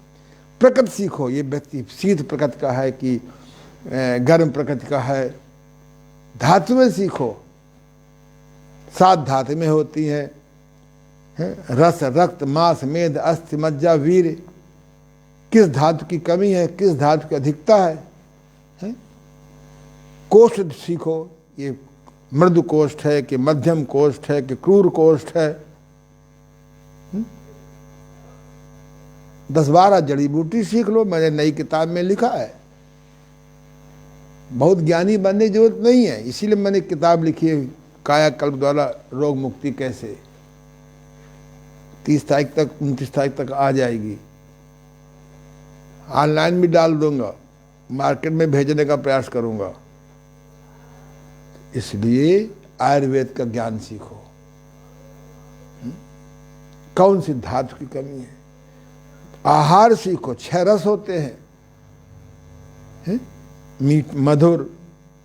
प्रकृति सीखो, ये व्यक्ति शीत प्रकृति का है कि गर्म प्रकृति का है। धातुएं सीखो, 7 धातु में होती हैं, रस रक्त मांस मेद अस्थि मज्जा वीर। किस धातु की कमी है, किस धातु की अधिकता है? कोष्ठ सीखो, ये मृदु कोष्ठ है कि मध्यम कोष्ठ है कि क्रूर कोष्ठ है? 10-12 जड़ी बूटी सीख लो, मैंने नई किताब में लिखा है। बहुत ज्ञानी बनने की जरूरत नहीं है। इसीलिए मैंने किताब लिखी है, कायाकल्प द्वारा रोग मुक्ति कैसे। 30 तारीख तक 29 तारीख तक आ जाएगी। ऑनलाइन भी डाल दूंगा, मार्केट में भेजने का प्रयास करूंगा। इसलिए आयुर्वेद का ज्ञान सीखो। कौन सी धातु की कमी है? आहार सीखो। 6 रस होते हैं, मीठ, मधुर,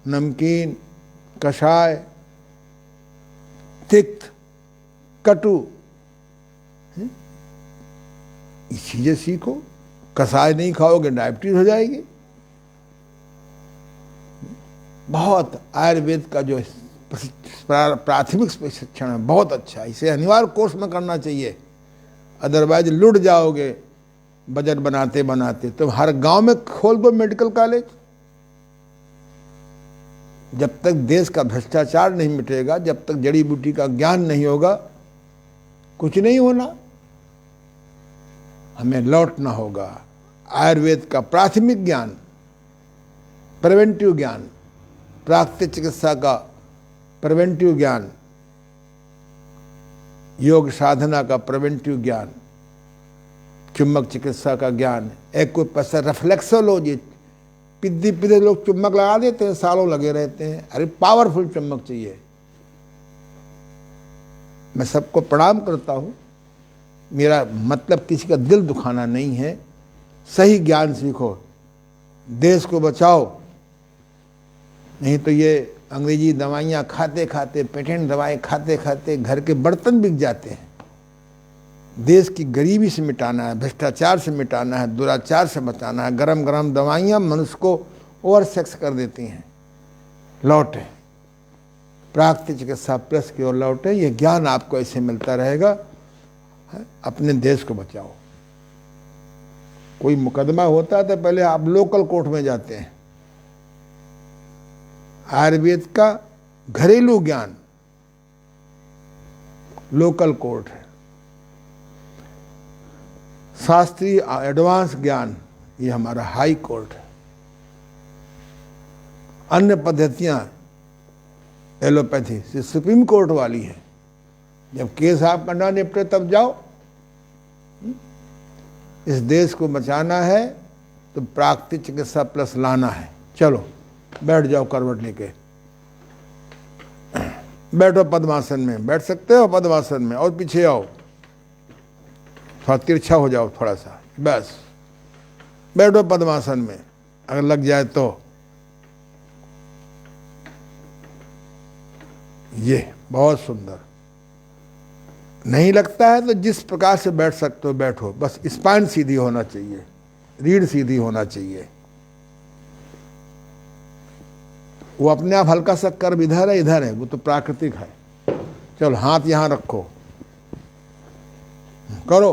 नमकीन, कषाय, तिक्त, कटु। ये चीजें सीखो। कषाय नहीं खाओगे डायबिटीज हो जाएगी। बहुत आयुर्वेद का जो प्राथमिक प्रशिक्षण है बहुत अच्छा है। इसे अनिवार्य कोर्स में करना चाहिए, अदरवाइज लुट जाओगे बजट बनाते बनाते। तो हर गांव में खोल दो मेडिकल कॉलेज। जब तक देश का भ्रष्टाचार नहीं मिटेगा, जब तक जड़ी बूटी का ज्ञान नहीं होगा, कुछ नहीं होना। हमें लौटना होगा आयुर्वेद का प्राथमिक ज्ञान, प्रिवेंटिव ज्ञान, प्राकृतिक चिकित्सा का प्रिवेंटिव ज्ञान, योग साधना का प्रिवेंटिव ज्ञान, चुम्बक चिकित्सा का ज्ञान, एक्यूप्रेशर, रिफ्लेक्सोलॉजी। पिद्दी पिद्दे लोग चुम्बक लगा देते हैं, सालों लगे रहते हैं। अरे पावरफुल चुम्बक चाहिए। मैं सबको प्रणाम करता हूं। मेरा मतलब किसी का दिल दुखाना नहीं है। सही ज्ञान सीखो, देश को बचाओ। नहीं तो ये अंग्रेजी दवाइयाँ खाते खाते, पेटेंट दवाएं खाते खाते घर के बर्तन बिक जाते हैं। देश की गरीबी से मिटाना है, भ्रष्टाचार से मिटाना है, दुराचार से बचाना है। गरम गरम दवाइयाँ मनुष्य को ओवर सेक्स कर देती हैं। लौटे प्राकृतिक चिकित्सा प्लस की ओर लौटे। ये ज्ञान आपको ऐसे मिलता रहेगा। अपने देश को बचाओ। कोई मुकदमा होता है तो पहले आप लोकल कोर्ट में जाते हैं। आयुर्वेद का घरेलू ज्ञान लोकल कोर्ट है। शास्त्रीय एडवांस ज्ञान ये हमारा हाई कोर्ट है। अन्य पद्धतियां एलोपैथी से सुप्रीम कोर्ट वाली है। जब केस आपका ना निपटे तब जाओ। इस देश को बचाना है तो प्राकृतिक चिकित्सा प्लस लाना है। चलो बैठ जाओ करवट लेके। बैठो पद्मासन में, बैठ सकते हो पद्मासन में, और पीछे आओ, थोड़ा तिरछा हो जाओ थोड़ा सा, बस बैठो पद्मासन में। अगर लग जाए तो ये बहुत सुंदर। नहीं लगता है तो जिस प्रकार से बैठ सकते हो बैठो। बस स्पाइन सीधी होना चाहिए, रीढ़ सीधी होना चाहिए। वो अपने आप हल्का सा कर्व इधर है, वो तो प्राकृतिक है। चलो हाथ यहां रखो, करो।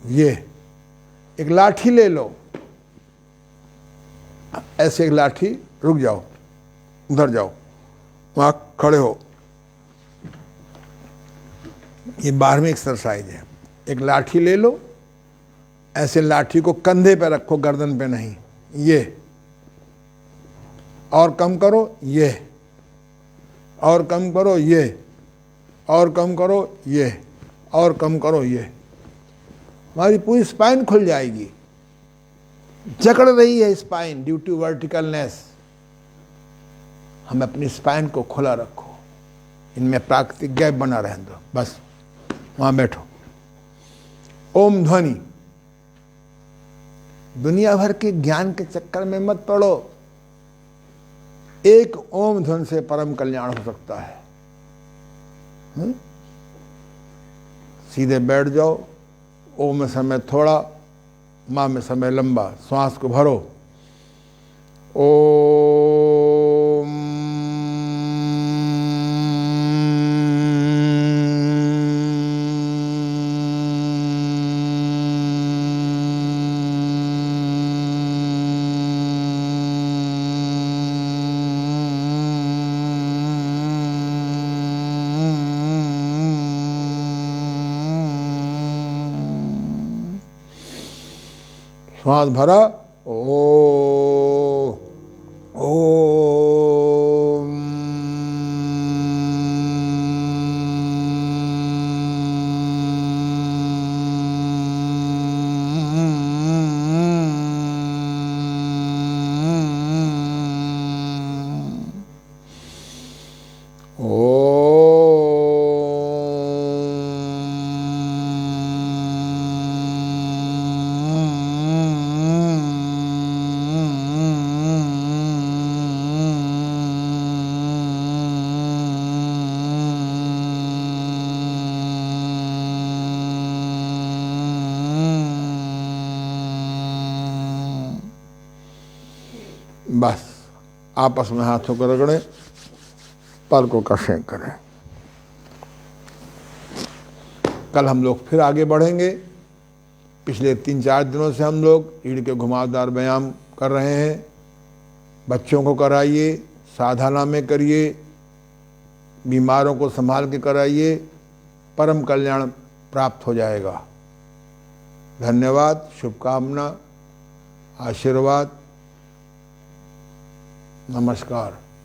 ये एक लाठी ले लो, ऐसे एक लाठी, रुक जाओ, उधर जाओ, वहां खड़े हो। ये 12वीं एक्सरसाइज है। एक लाठी ले लो, ऐसे लाठी को कंधे पे रखो, गर्दन पे नहीं। ये और कम करो, ये और कम करो, ये और कम करो, ये और कम करो, ये। हमारी पूरी स्पाइन खुल जाएगी। जकड़ रही है स्पाइन ड्यू टू वर्टिकलनेस। हम अपनी स्पाइन को खुला रखो, इनमें प्राकृतिक गैप बना रहने दो। बस वहां बैठो। ओम ध्वनि। दुनिया भर के ज्ञान के चक्कर में मत पड़ो। एक ओम ध्वनि से परम कल्याण हो सकता है। सीधे बैठ जाओ। ओम में समय थोड़ा, मां में समय लंबा। श्वास को भरो। ओम। श्वास भरा, ओ। आपस में हाथों को रगड़ें, पलकों का सेंक करें। कल हम लोग फिर आगे बढ़ेंगे। पिछले 3-4 दिनों से हम लोग रीढ़ के घुमावदार व्यायाम कर रहे हैं। बच्चों को कराइए, साधना में करिए, बीमारों को संभाल के कराइए, परम कल्याण प्राप्त हो जाएगा। धन्यवाद, शुभकामना, आशीर्वाद, नमस्कार।